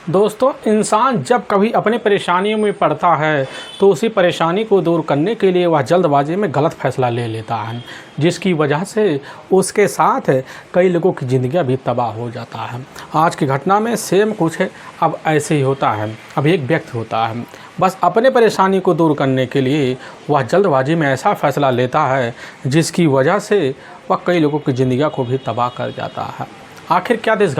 दोस्तों, इंसान जब कभी अपने परेशानियों में पड़ता है तो उसी परेशानी को दूर करने के लिए वह जल्दबाजी में गलत फैसला ले लेता है, जिसकी वजह से उसके साथ कई लोगों की ज़िंदगी भी तबाह हो जाता है। आज की घटना में सेम कुछ है। अब ऐसे ही होता है। अब एक व्यक्ति होता है, बस अपने परेशानी को दूर करने के लिए वह जल्दबाजी में ऐसा फ़ैसला लेता है जिसकी वजह से वह कई लोगों की ज़िंदगी को भी तबाह कर जाता है। आखिर क्या था इस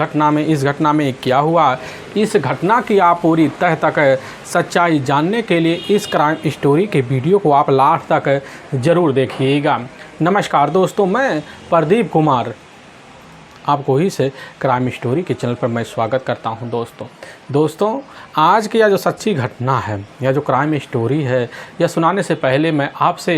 घटना में क्या हुआ, इस घटना की आप पूरी तह तक सच्चाई जानने के लिए इस क्राइम स्टोरी के वीडियो को आप लास्ट तक ज़रूर देखिएगा। नमस्कार दोस्तों, मैं प्रदीप कुमार आपको ही से क्राइम स्टोरी के चैनल पर मैं स्वागत करता हूं। दोस्तों आज की यह जो सच्ची घटना है, यह जो क्राइम स्टोरी है, यह सुनाने से पहले मैं आपसे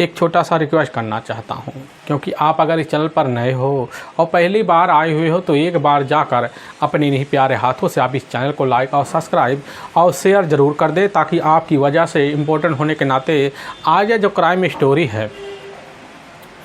एक छोटा सा रिक्वेस्ट करना चाहता हूं, क्योंकि आप अगर इस चैनल पर नए हो और पहली बार आए हुए हो तो एक बार जाकर अपने इन्हीं प्यारे हाथों से आप इस चैनल को लाइक और सब्सक्राइब और शेयर ज़रूर कर दें, ताकि आपकी वजह से इम्पोर्टेंट होने के नाते आज यह जो क्राइम स्टोरी है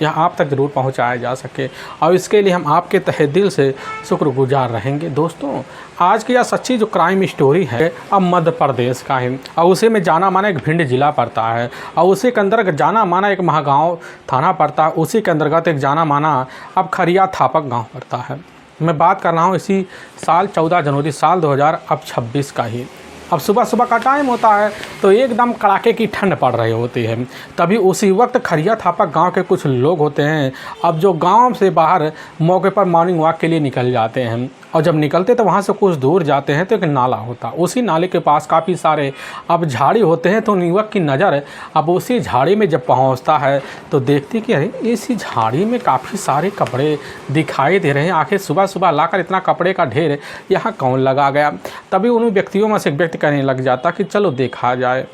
यह आप तक ज़रूर पहुंचाया जा सके, और इसके लिए हम आपके तहे दिल से शुक्रगुजार रहेंगे। दोस्तों आज की यह सच्ची जो क्राइम स्टोरी है अब मध्य प्रदेश का है, और उसे में जाना माना एक भिंड जिला पड़ता है, और उसी के अंतर्गत जाना माना एक महागांव थाना पड़ता है। उसी के अंतर्गत एक जाना माना अब खरिया थापक गाँव पड़ता है। मैं बात कर रहा हूँ इसी साल 14 जनवरी साल 2026 का ही। अब सुबह का टाइम होता है तो एकदम कड़ाके की ठंड पड़ रही होती है। तभी उसी वक्त खरिया थापक गांव के कुछ लोग होते हैं, अब जो गांव से बाहर मौके पर मॉर्निंग वॉक के लिए निकल जाते हैं, और जब निकलते तो वहाँ से कुछ दूर जाते हैं तो एक नाला होता है। उसी नाले के पास काफ़ी सारे अब झाड़ी होते हैं, तो युवक की नज़र अब उसी झाड़ी में जब पहुँचता है तो देखती कि अरे इसी झाड़ी में काफ़ी सारे कपड़े दिखाई दे रहे हैं। आखिर सुबह लाकर इतना कपड़े का ढेर यहाँ कौन लगा गया। तभी उन व्यक्तियों में से एक व्यक्ति कहने लग जाता कि चलो देखा जाए।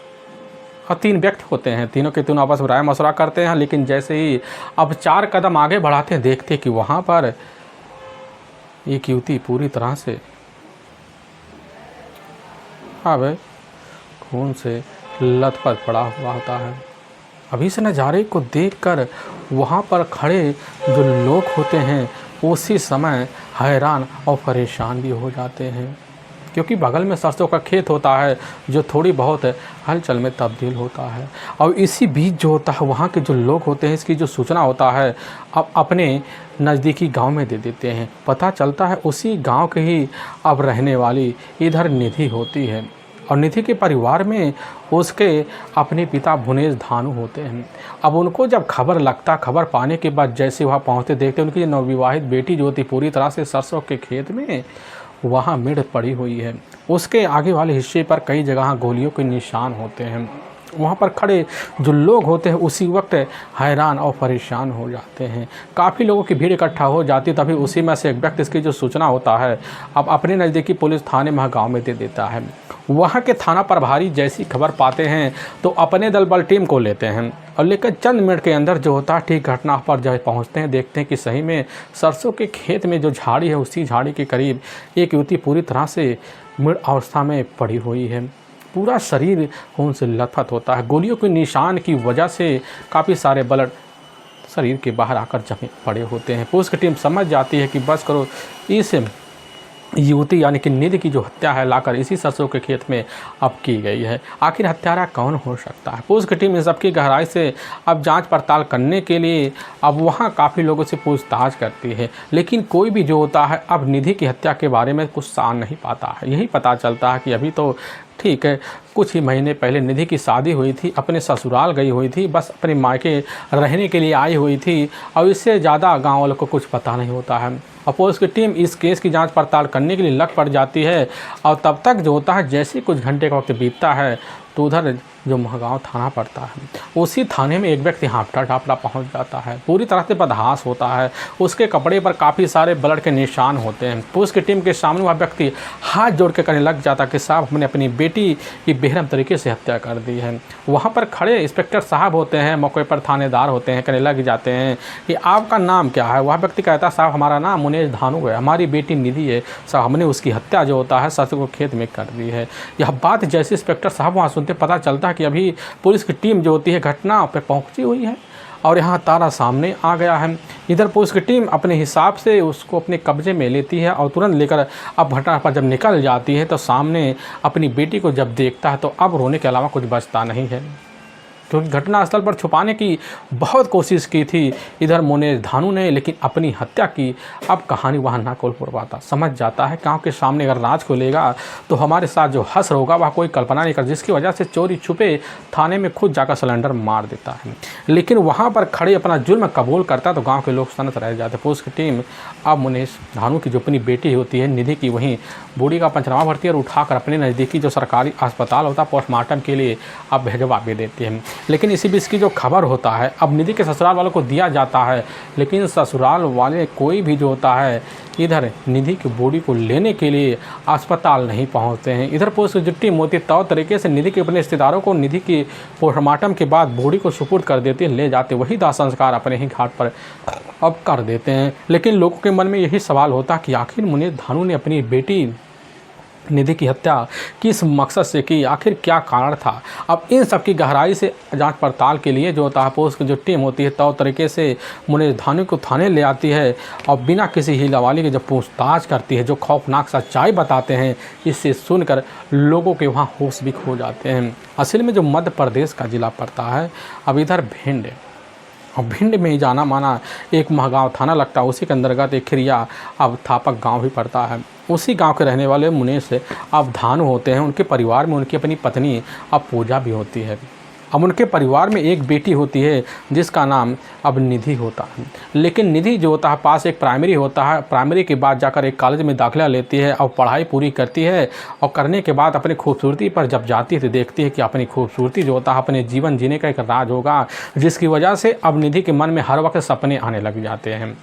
और 3 व्यक्ति होते हैं, तीनों के तीनों आपस में राय मशवरा करते हैं, लेकिन जैसे ही अब 4 कदम आगे बढ़ाते हैं देखते कि वहाँ पर एक युवती पूरी तरह से अब खून से लथपथ पड़ा हुआ होता है। अभी इस नज़ारे को देखकर वहाँ पर खड़े जो लोग होते हैं उसी समय हैरान और परेशान भी हो जाते हैं, क्योंकि बगल में सरसों का खेत होता है जो थोड़ी बहुत हलचल में तब्दील होता है। और इसी बीच जो होता है वहाँ के जो लोग होते हैं इसकी जो सूचना होता है अब अपने नज़दीकी गांव में दे देते हैं। पता चलता है उसी गांव के ही अब रहने वाली इधर निधि होती है, और निधि के परिवार में उसके अपने पिता भुनेश धानु होते हैं। अब उनको जब खबर पाने के बाद जैसे वहाँ पहुँचते देखते उनकी नवविवाहित बेटी जो होती पूरी तरह से सरसों के खेत में वहाँ मिड़ पड़ी हुई है। उसके आगे वाले हिस्से पर कई जगह गोलियों के निशान होते हैं। वहाँ पर खड़े जो लोग होते हैं उसी वक्त हैरान और परेशान हो जाते हैं। काफ़ी लोगों की भीड़ इकट्ठा हो जाती है। तभी उसी में से एक व्यक्ति इसकी जो सूचना होता है अब अपने नज़दीकी पुलिस थाने महागांव में दे देता है। वहाँ के थाना प्रभारी जैसी खबर पाते हैं तो अपने दल बल टीम को लेते हैं, और लेकर चंद मिनट के अंदर जो होता है ठीक घटना पर जब पहुँचते हैं देखते हैं कि सही में सरसों के खेत में जो झाड़ी है उसी झाड़ी के करीब एक युवती पूरी तरह से मृत अवस्था में पड़ी हुई है। पूरा शरीर खून से लथपथ होता है। गोलियों के निशान की वजह से काफ़ी सारे ब्लड शरीर के बाहर आकर जमे पड़े होते हैं। पुलिस की टीम समझ जाती है कि बस करो, इस युवती यानी कि निधि की जो हत्या है लाकर इसी सरसों के खेत में अब की गई है। आखिर हत्यारा कौन हो सकता है? पुलिस की टीम इन सबकी गहराई से अब जांच पड़ताल करने के लिए अब वहां काफ़ी लोगों से पूछताछ करती है, लेकिन कोई भी जो होता है अब निधि की हत्या के बारे में कुछ जान नहीं पाता है। यही पता चलता है कि अभी तो ठीक है, कुछ ही महीने पहले निधि की शादी हुई थी, अपने ससुराल गई हुई थी, बस अपने मायके रहने के लिए आई हुई थी, और इससे ज़्यादा गाँव वालों को कुछ पता नहीं होता है। और पुलिस की टीम इस केस की जांच पड़ताल करने के लिए लग पड़ जाती है। और तब तक जो होता है जैसे कुछ घंटे का वक्त बीतता है तो उधर जो महागांव थाना पड़ता है उसी थाने में एक व्यक्ति हाँफता ढापटा पहुंच जाता है। पूरी तरह से बदहास होता है। उसके कपड़े पर काफ़ी सारे ब्लड के निशान होते हैं। पुलिस की टीम के सामने वह व्यक्ति हाथ जोड़ के कहने लग जाता कि साहब हमने अपनी बेटी की बेरहम तरीके से हत्या कर दी है। वहाँ पर खड़े इंस्पेक्टर साहब होते हैं, मौके पर थानेदार होते हैं, कहने लग जाते हैं कि आपका नाम क्या है? वह व्यक्ति कहता साहब हमारा नाम मुनेश धानु है, हमारी बेटी निधि है, साहब हमने उसकी हत्या जो होता है सरसों के खेत में कर दी है। यह बात जैसे इंस्पेक्टर साहब वहाँ सुनते पता चलता है कि अभी पुलिस की टीम जो होती है घटना पे पहुंची हुई है। और यहाँ तारा सामने आ गया है। इधर पुलिस की टीम अपने हिसाब से उसको अपने कब्जे में लेती है और तुरंत लेकर अब घटना पर जब निकल जाती है तो सामने अपनी बेटी को जब देखता है तो अब रोने के अलावा कुछ बचता नहीं है, क्योंकि घटनास्थल पर छुपाने की बहुत कोशिश की थी इधर मुनेश धानू ने, लेकिन अपनी हत्या की। अब कहानी वहाँ ना खोल पाता, समझ जाता है गाँव के सामने अगर राज खोलेगा तो हमारे साथ जो हश्र होगा वह कोई कल्पना नहीं कर, जिसकी वजह से चोरी छुपे थाने में खुद जाकर सिलेंडर मार देता है। लेकिन वहाँ पर खड़े अपना जुर्म कबूल करता तो गाँव के लोग सनत रह जाते। पुलिस की टीम अब मुनेश धानू की जो अपनी बेटी होती है निधि की, वहीं बूढ़ी का पंचनामा भरती है और उठाकर अपने नज़दीकी जो सरकारी अस्पताल होता है पोस्टमार्टम के लिए अब भिजवा भी देती है। लेकिन इसी बीच की जो खबर होता है अब निधि के ससुराल वालों को दिया जाता है, लेकिन ससुराल वाले कोई भी जो होता है इधर निधि की बॉडी को लेने के लिए अस्पताल नहीं पहुंचते हैं। इधर पुलिस की टीम मोती तौर तरीके से निधि के अपने रिश्तेदारों को निधि की पोस्टमार्टम के बाद बॉडी को सुपुर्द कर देती है, ले जाते वही दाह संस्कार अपने ही घाट पर अब कर देते हैं। लेकिन लोगों के मन में यही सवाल होता कि आखिर मुनेश धानू ने अपनी बेटी निधि की हत्या किस मकसद से की, आखिर क्या कारण था। अब इन सब की गहराई से जांच पड़ताल के लिए जो होता है पुलिस की जो टीम होती है तौर तरीके से मुनेश धानू को थाने ले आती है और बिना किसी हीलावाली के जब पूछताछ करती है, जो खौफनाक सच्चाई बताते हैं, इससे सुनकर लोगों के वहाँ होश भी खो जाते हैं। असल में जो मध्य प्रदेश का ज़िला पड़ता है अब इधर भिंड, और भिंड में ही जाना माना एक महगांव थाना लगता है, उसी के अंतर्गत एक खिरिया अब थापक गांव भी पड़ता है। उसी गांव के रहने वाले मुनेश अब धानू होते हैं। उनके परिवार में उनकी अपनी पत्नी अब पूजा भी होती है। अब उनके परिवार में एक बेटी होती है जिसका नाम अब निधि होता है। लेकिन निधि जो होता है पास एक प्राइमरी होता है, प्राइमरी के बाद जाकर एक कॉलेज में दाखिला लेती है और पढ़ाई पूरी करती है, और करने के बाद अपनी खूबसूरती पर जब जाती है तो देखती है कि अपनी खूबसूरती जो होता है अपने जीवन जीने का एक राज होगा, जिसकी वजह से अब निधि के मन में हर वक्त सपने आने लग जाते हैं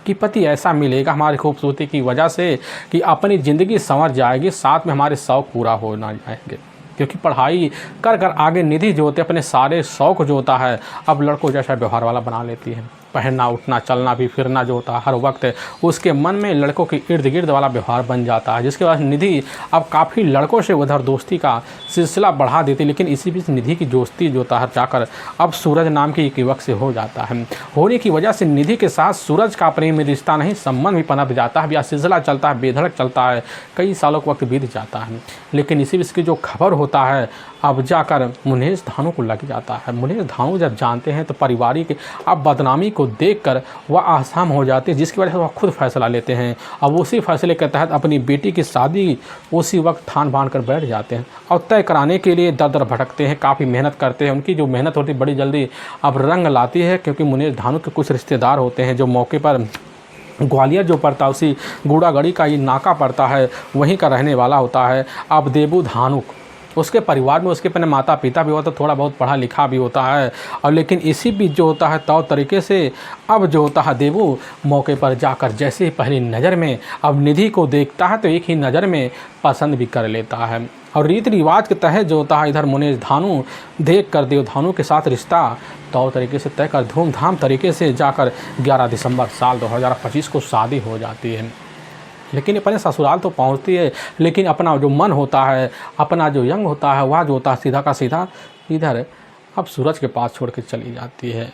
कि पति ऐसा मिलेगा हमारी खूबसूरती की वजह से कि अपनी ज़िंदगी संवर जाएगी, साथ में हमारे शौक़ पूरा होना जाएंगे। क्योंकि पढ़ाई कर कर आगे निधि जो होते अपने सारे शौक़ जो होता है अब लड़कों जैसा व्यवहार वाला बना लेती है। पहनना उठना चलना भी फिरना जो होता है हर वक्त उसके मन में लड़कों के इर्द गिर्द वाला व्यवहार बन जाता है, जिसके बाद निधि अब काफ़ी लड़कों से उधर दोस्ती का सिलसिला बढ़ा देती। लेकिन इसी बीच निधि की दोस्ती जो होता है जाकर अब सूरज नाम के एक युवक से हो जाता है। होने की वजह से निधि के साथ सूरज का प्रेम रिश्ता नहीं संबंध भी पनप जाता है। यह सिलसिला चलता है, बेधड़क चलता है, कई सालों का वक्त बीत जाता है। लेकिन इसी बीच की जो खबर होता है अब जाकर मुनेश धानू को लग जाता है। मुनेश धानू जब जानते हैं तो पारिवारिक अब बदनामी को देखकर वह आसाम हो जाते हैं, जिसकी वजह से वह खुद फैसला लेते हैं। अब उसी फैसले के तहत अपनी बेटी की शादी उसी वक्त ठान बांध कर बैठ जाते हैं और तय कराने के लिए दर दर भटकते हैं, काफ़ी मेहनत करते हैं। उनकी जो मेहनत होती है बड़ी जल्दी अब रंग लाती है, क्योंकि मुनेश धानू के कुछ रिश्तेदार होते हैं जो मौके पर ग्वालियर जो पड़ता है उसी गुड़ागड़ी का ये नाका पड़ता है, वहीं का रहने वाला होता है अब देबू धानू। उसके परिवार में उसके अपने माता पिता भी होता है, थोड़ा बहुत पढ़ा लिखा भी होता है। और लेकिन इसी बीच जो होता है तौर तरीके से अब जो होता है देवू मौके पर जाकर जैसे ही पहली नज़र में अब निधि को देखता है तो एक ही नज़र में पसंद भी कर लेता है। और रीति रिवाज के तहत जो होता है इधर मुनेश धानू देख कर देव धानू के साथ रिश्ता तौर तरीके से तय कर धूमधाम तरीके से जाकर 11 दिसंबर साल 2025 को शादी हो जाती है। लेकिन अपने ससुराल तो पहुंचती है, लेकिन अपना जो मन होता है अपना जो यंग होता है वह जो होता है सीधा का सीधा इधर अब सूरज के पास छोड़ के चली जाती है।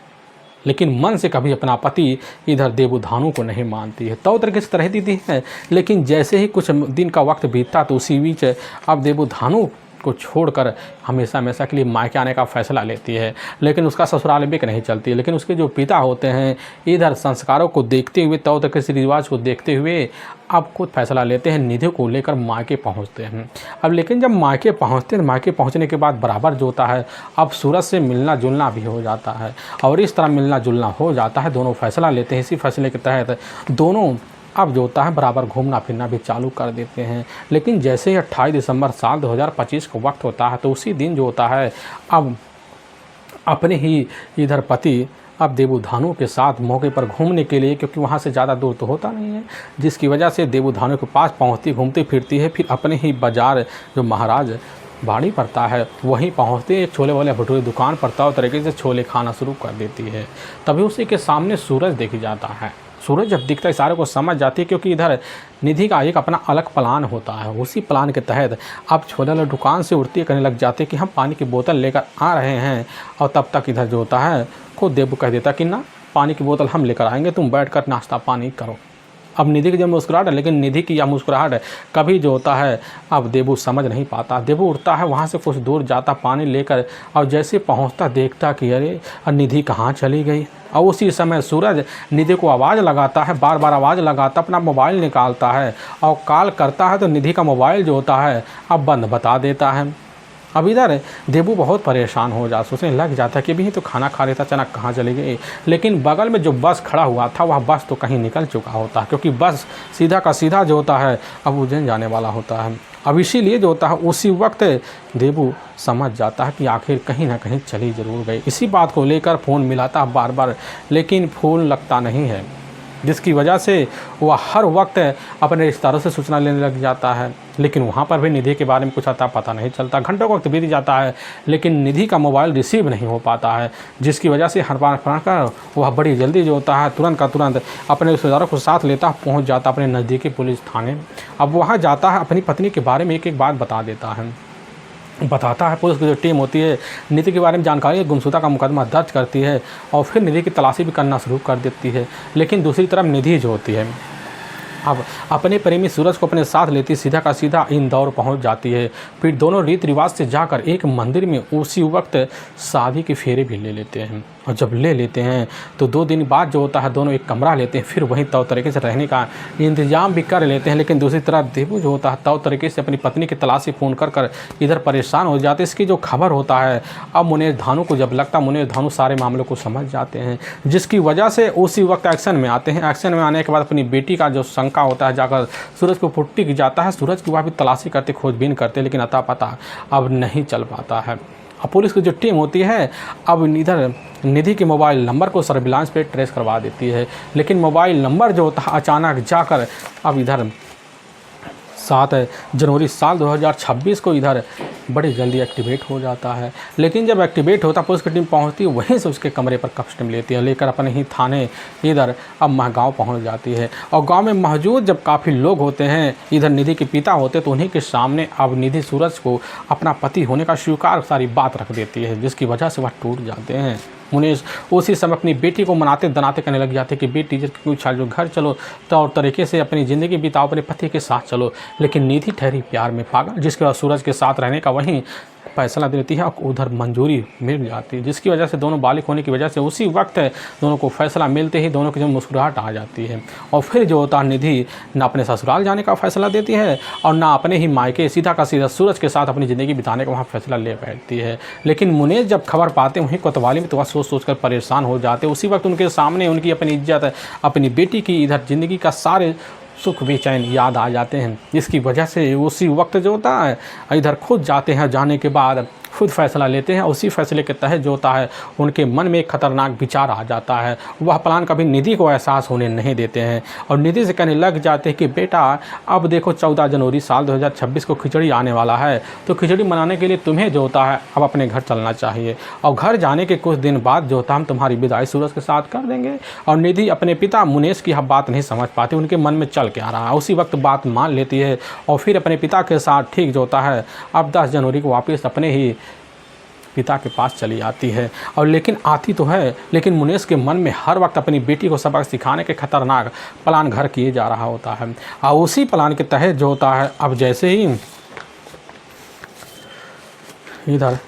लेकिन मन से कभी अपना पति इधर देबू धानू को नहीं मानती है, तो तरीके से रह देती है। लेकिन जैसे ही कुछ दिन का वक्त बीतता तो उसी बीच अब देबू धानू को छोड़कर हमेशा हमेशा के लिए मायके आने का फैसला लेती है। लेकिन उसका ससुराल भी नहीं चलती है। लेकिन उसके जो पिता होते हैं इधर संस्कारों को देखते हुए तौर तरीके से रिवाज को देखते हुए अब खुद फैसला लेते हैं, निधि को लेकर मायके पहुंचते हैं। अब लेकिन जब मायके पहुंचते हैं, मायके पहुंचने के बाद बराबर जो होता है अब सूरज से मिलना जुलना भी हो जाता है। और इस तरह मिलना जुलना हो जाता है, दोनों फैसला लेते हैं। इसी फैसले के तहत दोनों अब जो होता है बराबर घूमना फिरना भी चालू कर देते हैं। लेकिन जैसे ही 28 दिसंबर साल 2025 का वक्त होता है तो उसी दिन जो होता है अब अपने ही इधर पति अब देबू धानू के साथ मौके पर घूमने के लिए, क्योंकि वहाँ से ज़्यादा दूर तो होता नहीं है, जिसकी वजह से देबू धानू के पास पहुँचती घूमती फिरती है। फिर अपने ही बाज़ार जो महाराज बाड़ी पड़ता है वहीं पहुँचते एक छोले वाले भटूरे दुकान पड़ता है और तरीके से छोले खाना शुरू कर देती है। तभी उसी के सामने सूरज देखी जाता है। सूरज जब दिखता है सारे को समझ जाती है, क्योंकि इधर निधि का एक अपना अलग प्लान होता है। उसी प्लान के तहत अब छोले वाली दुकान से उड़ती करने लग जाती है कि हम पानी की बोतल लेकर आ रहे हैं, और तब तक इधर जो होता है खुद देबू कह देता कि ना, पानी की बोतल हम लेकर आएंगे, तुम बैठ कर नाश्ता पानी करो। अब निधि की जब मुस्कुराहट है, लेकिन निधि की यह मुस्कुराहट कभी जो होता है अब देबू समझ नहीं पाता। देबू उठता है, वहाँ से कुछ दूर जाता पानी लेकर, और जैसे पहुँचता देखता कि अरे निधि कहाँ चली गई। और उसी समय सूरज निधि को आवाज़ लगाता है, बार बार आवाज़ लगाता, अपना मोबाइल निकालता है और कॉल करता है, तो निधि का मोबाइल जो होता है अब बंद बता देता है। अब इधर देबू बहुत परेशान हो जा, सोचने लग जाता है कि भी तो खाना खा लेता, अचानक कहाँ चली गई। लेकिन बगल में जो बस खड़ा हुआ था वह बस तो कहीं निकल चुका होता है, क्योंकि बस सीधा का सीधा जो होता है अब उज्जैन जाने वाला होता है। अब इसीलिए जो होता है उसी वक्त देबू समझ जाता है कि आखिर कहीं ना कहीं चली ज़रूर गई। इसी बात को लेकर फ़ोन मिलाता है बार बार, लेकिन फ़ोन लगता नहीं है, जिसकी वजह से वह हर वक्त अपने रिश्तेदारों से सूचना लेने लग जाता है। लेकिन वहाँ पर भी निधि के बारे में कुछ आता पता नहीं चलता। घंटों का वक्त बीत जाता है, लेकिन निधि का मोबाइल रिसीव नहीं हो पाता है, जिसकी वजह से हर बार कर वह बड़ी जल्दी जो होता है तुरंत का तुरंत अपने रिश्तेदारों को साथ लेता पहुँच जाता अपने नज़दीकी पुलिस थाने। अब वहाँ जाता है, अपनी पत्नी के बारे में एक एक बात बताता है। पुलिस की जो टीम होती है निधि के बारे में जानकारी गुमशुदा का मुकदमा दर्ज करती है और फिर निधि की तलाशी भी करना शुरू कर देती है। लेकिन दूसरी तरफ निधि जो होती है अब अपने प्रेमी सूरज को अपने साथ लेती सीधा का सीधा इंदौर पहुंच जाती है। फिर दोनों रीत रिवाज से जाकर एक मंदिर में उसी वक्त शादी के फेरे भी ले लेते हैं, और जब ले लेते हैं तो 2 दिन बाद जो होता है दोनों एक कमरा लेते हैं, फिर वहीं तौर तरीके से रहने का इंतजाम भी कर लेते हैं। लेकिन दूसरी तरफ देबू जो होता है तौर तरीके से अपनी पत्नी की तलाशी फ़ोन कर इधर परेशान हो जाते हैं। इसकी जो खबर होता है अब मुनेश धानू को जब लगता, मुनेश धानू सारे मामलों को समझ जाते हैं, जिसकी वजह से उसी वक्त एक्शन में आते हैं। एक्शन में आने के बाद अपनी बेटी का जो शंका होता है जाकर सूरज को पुट्टी की जाता है। सूरज की वह भी तलाशी करते, खोजबीन करते, लेकिन अता पता अब नहीं चल पाता है। अब पुलिस की जो टीम होती है अब इधर निधि के मोबाइल नंबर को सर्विलांस पे ट्रेस करवा देती है, लेकिन मोबाइल नंबर जो होता है अचानक जाकर अब इधर 7 जनवरी साल 2026 को इधर बड़ी जल्दी एक्टिवेट हो जाता है। लेकिन जब एक्टिवेट होता पुलिस की टीम पहुंचती है, वहीं से उसके कमरे पर कस्टम लेती है, लेकर अपने ही थाने इधर अब महगांव पहुंच जाती है। और गांव में मौजूद जब काफ़ी लोग होते हैं, इधर निधि के पिता होते, तो उन्हीं के सामने अब निधि सूरज को अपना पति होने का स्वीकार सारी बात रख देती है, जिसकी वजह से वह टूट जाते हैं। मुनेश उसी समय अपनी बेटी को मनाते दनाते करने लग जाते कि बेटी जब कुछ जो घर चलो तो और तरीके से अपनी ज़िंदगी बिताओ, अपने पति के साथ चलो। लेकिन निधि ठहरी प्यार में पागल, जिसके बाद सूरज के साथ रहने का वहीं फैसला देती है और उधर मंजूरी मिल जाती है, जिसकी वजह से दोनों बालिग होने की वजह से उसी वक्त दोनों को फैसला मिलते ही दोनों की जो मुस्कुराहट आ जाती है। और फिर जो होता है निधि ना अपने ससुराल जाने का फैसला देती है और ना अपने ही मायके सीधा का सीधा सूरज के साथ अपनी ज़िंदगी बिताने का वहाँ फैसला ले बैठती है। लेकिन मुनेश जब खबर पाते वहीं कोतवाली में तो वह सोच कर परेशान हो जाते। उसी वक्त उनके सामने उनकी अपनी इज्जत, अपनी बेटी की, इधर ज़िंदगी का सारे सुख बेचैन याद आ जाते हैं, जिसकी वजह से उसी वक्त जो होता है इधर खुद जाते हैं। जाने के बाद खुद फैसला लेते हैं। उसी फैसले के तहत जो होता है उनके मन में एक खतरनाक विचार आ जाता है। वह प्लान कभी निधि को एहसास होने नहीं देते हैं और निधि से कहने लग जाते हैं कि बेटा अब देखो 14 जनवरी साल 2026 को खिचड़ी आने वाला है, तो खिचड़ी मनाने के लिए तुम्हें जो होता है अब अपने घर चलना चाहिए। और घर जाने के कुछ दिन बाद जो होता है हम तुम्हारी विदाई सूरज के साथ कर देंगे। और निधि अपने पिता मुनेश की यह बात नहीं समझ पाती, उनके मन में चल के आ रहा है। उसी वक्त बात मान लेती है और फिर अपने पिता के साथ ठीक जो होता है अब 10 जनवरी को वापस अपने ही पिता के पास चली आती है। और लेकिन आती तो है, लेकिन मुनेश के मन में हर वक्त अपनी बेटी को सबक सिखाने के खतरनाक प्लान घर किए जा रहा होता है। और उसी प्लान के तहत जो होता है अब जैसे ही इधर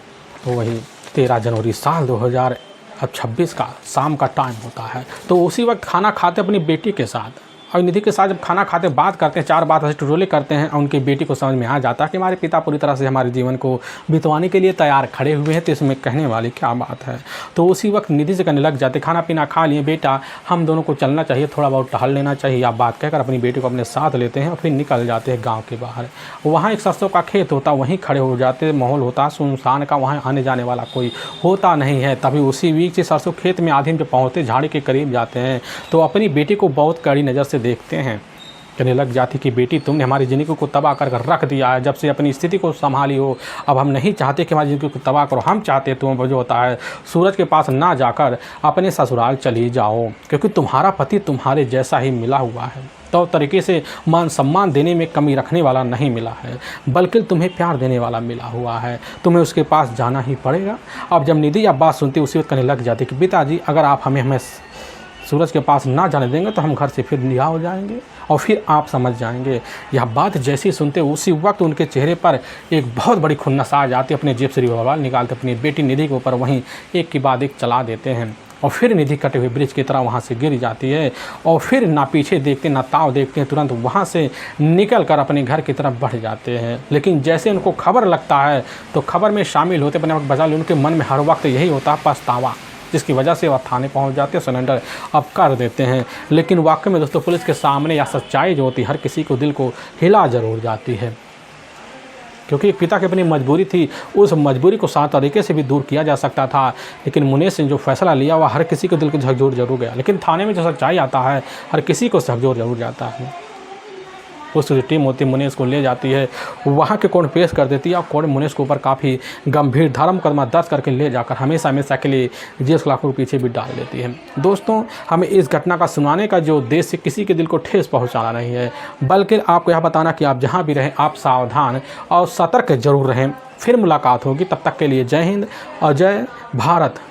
तो वही 13 जनवरी साल 2026 का शाम का टाइम होता है, तो उसी वक्त खाना खाते अपनी बेटी के साथ और निधि के साथ जब खाना खाते बात करते हैं, 4 बात ऐसे टटोले करते हैं, उनकी बेटी को समझ में आ जाता है कि हमारे पिता पूरी तरह से हमारे जीवन को बितवाने के लिए तैयार खड़े हुए हैं, तो इसमें कहने वाली क्या बात है। तो उसी वक्त निधि से कहने लग जाते खाना पीना खा लिए बेटा, हम दोनों को चलना चाहिए, थोड़ा बहुत टहल लेना चाहिए। आप बात कहकर अपनी बेटी को अपने साथ लेते हैं और फिर निकल जाते हैं गाँव के बाहर। वहाँ एक सरसों का खेत होता, वहीं खड़े हो जाते, माहौल होता सुनसान का, वहाँ आने जाने वाला कोई होता नहीं है। तभी उसी बीच से सरसों खेत में आधे जब पहुँचते झाड़ी के करीब जाते हैं तो अपनी बेटी को बहुत कड़ी नज़र से देखते हैं। कहने लग जाती कि बेटी, तुमने हमारी ज़िंदगी को तबाह कर रख दिया है। जब से अपनी स्थिति को संभाली हो, अब हम नहीं चाहते कि हमारी ज़िंदगी को तबाह करो। हम चाहते तुम जो होता है सूरज के पास ना जाकर अपने ससुराल चली जाओ, क्योंकि तुम्हारा पति तुम्हारे जैसा ही मिला हुआ है। तो तरीके से मान सम्मान देने में कमी रखने वाला नहीं मिला है, बल्कि तुम्हें प्यार देने वाला मिला हुआ है। तुम्हें उसके पास जाना ही पड़ेगा। अब जब निधि यह बात सुनती उसी वक्त कहने लग जाती कि पिताजी, अगर आप हमें सूरज के पास ना जाने देंगे तो हम घर से फिर रिहा हो जाएंगे और फिर आप समझ जाएंगे। यह बात जैसे ही सुनते उसी वक्त उनके चेहरे पर एक बहुत बड़ी खुन्नस आ जाती। अपने जेब से रिवॉल्वर निकालते अपनी बेटी निधि के ऊपर वहीं एक के बाद एक चला देते हैं और फिर निधि कटे हुए ब्रिज की तरह वहाँ से गिर जाती है। और फिर ना पीछे देखते ना ताव देखते हैं, तुरंत वहाँ से निकल कर अपने घर की तरफ बढ़ जाते हैं। लेकिन जैसे उनको खबर लगता है तो खबर में शामिल होते अपने बजाय उनके मन में हर वक्त यही होता है पछतावा, जिसकी वजह से वह थाने पहुंच जाते हैं, सरेंडर अब कर देते हैं। लेकिन वाकई में दोस्तों पुलिस के सामने या सच्चाई जो होती है हर किसी को दिल को हिला जरूर जाती है, क्योंकि एक पिता की अपनी मजबूरी थी, उस मजबूरी को सात तरीके से भी दूर किया जा सकता था। लेकिन मुनेश ने जो फैसला लिया वह हर किसी को दिल को झकझोर जरूर गया। लेकिन थाने में जो सच्चाई आता है हर किसी को झकझोर जरूर जाता है। उस जो टीम होती है मुनेश को ले जाती है, वहाँ के कोर्ट पेश कर देती है और कोर्ट मुनेश के ऊपर काफ़ी गंभीर धारा मुकदमा दर्ज करके ले जाकर हमेशा हमेशा के लिए जेल सलाखों के पीछे भी डाल देती है। दोस्तों, हमें इस घटना का सुनाने का जो उद्देश्य से किसी के दिल को ठेस पहुँचाना नहीं है, बल्कि आपको यह बताना कि आप जहाँ भी रहें आप सावधान और सतर्क जरूर रहें। फिर मुलाकात होगी, तब तक के लिए जय हिंद और जय भारत।